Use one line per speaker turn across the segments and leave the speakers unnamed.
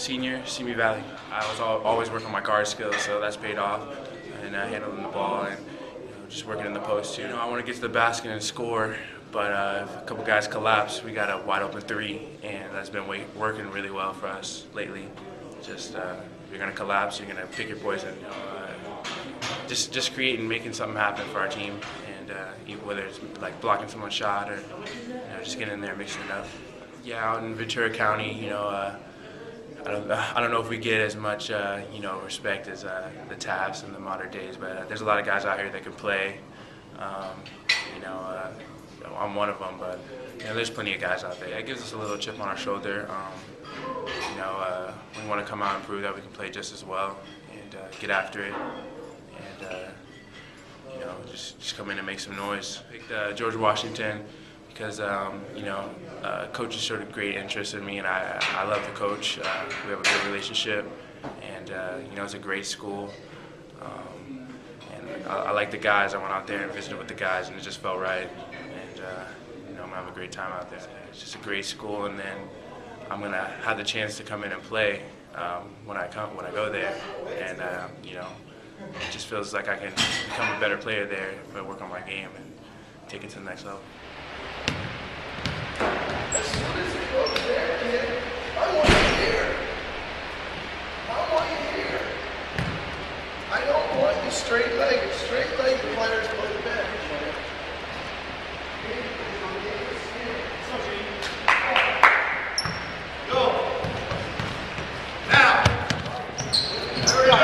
Senior, Simi Valley. I was always working on my guard skills, so that's paid off. And handling the ball and just working in the post too. I want to get to the basket and score, but if a couple guys collapse, we got a wide open three, and that's been working really well for us lately. Just if you're gonna collapse, you're gonna pick your poison. Just creating, making something happen for our team, and whether it's like blocking someone's shot or just getting in there, mixing it up. Yeah, out in Ventura County, I don't know if we get as much respect as the Taps in the modern days, but there's a lot of guys out here that can play. I'm one of them, but there's plenty of guys out there. It gives us a little chip on our shoulder. We want to come out and prove that we can play just as well and get after it, and just come in and make some noise. I picked George Washington because coach has showed a great interest in me, and I love the coach. We have a good relationship, and it's a great school. And I like the guys. I went out there and visited with the guys, and it just felt right. And I'm gonna have a great time out there. It's just a great school, and then I'm gonna have the chance to come in and play when I go there, and it just feels like I can become a better player there if I work on my game and take it to the next level.
As soon as it goes there, kid, I want you here. I want you here. I don't want you straight-legged. Straight-legged players play the bench. Go. Now. There we go.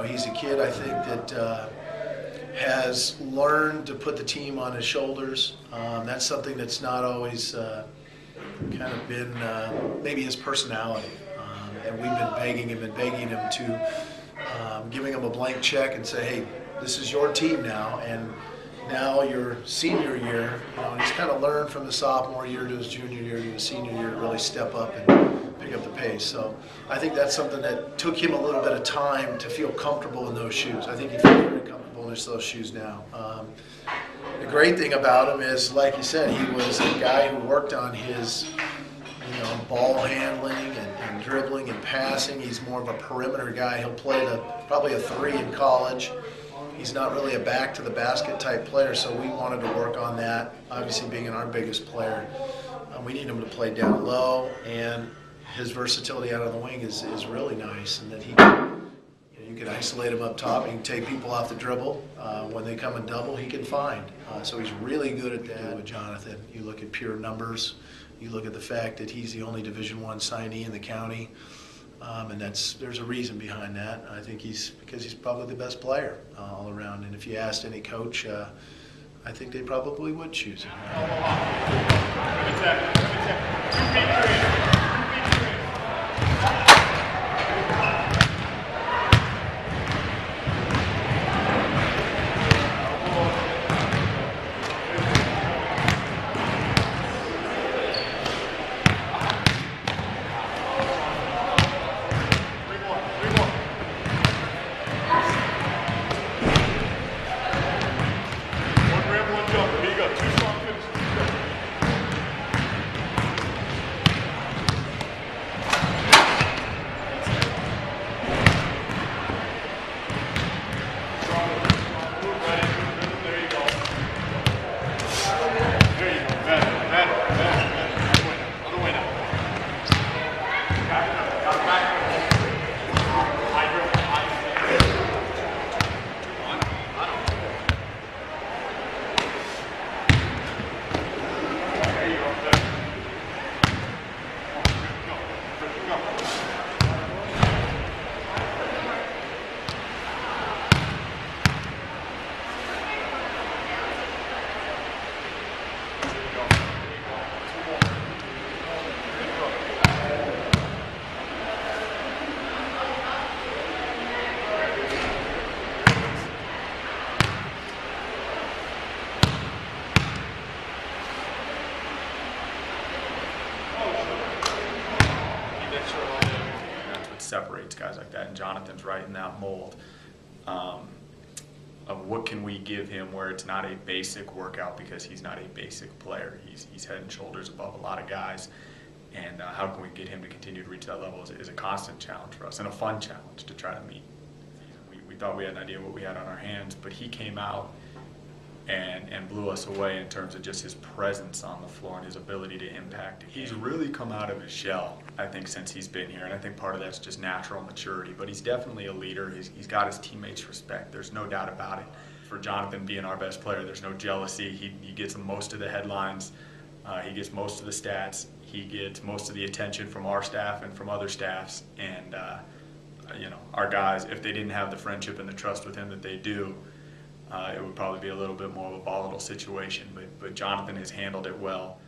He's a kid, I think, that has learned to put the team on his shoulders. That's something that's not always kind of been maybe his personality. And we've been begging him to giving him a blank check and say, hey, this is your team now, and now your senior year, he's kind of learned from the sophomore year to his junior year to his senior year to really step up and pick up the pace. So I think that's something that took him a little bit of time to feel comfortable in those shoes. I think he feels very comfortable in those shoes now. The great thing about him is, like you said, he was a guy who worked on his ball handling and dribbling and passing. He's more of a perimeter guy. He'll play probably a three in college. He's not really a back to the basket type player, so we wanted to work on that. Obviously, being our biggest player, we need him to play down low, and his versatility out on the wing is really nice, and that you can isolate him up top. He can take people off the dribble. When they come in double, he can find. So he's really good at that. With Jonathan, you look at pure numbers. You look at the fact that he's the only Division I signee in the county. And there's a reason behind that. I think because he's probably the best player all around. And if you asked any coach, I think they probably would choose him.
And that's what separates guys like that, and Jonathan's right in that mold. Of what can we give him where it's not a basic workout, because he's not a basic player. He's head and shoulders above a lot of guys. And how can we get him to continue to reach that level is a constant challenge for us, and a fun challenge to try to meet. We thought we had an idea what we had on our hands, but he came out and blew us away in terms of just his presence on the floor and his ability to impact. He's really come out of his shell, I think, since he's been here, and I think part of that's just natural maturity, but he's definitely a leader. He's got his teammates' respect. There's no doubt about it. For Jonathan being our best player, there's no jealousy. He gets most of the headlines. He gets most of the stats. He gets most of the attention from our staff and from other staffs. And our guys, if they didn't have the friendship and the trust with him that they do, it would probably be a little bit more of a volatile situation. But Jonathan has handled it well.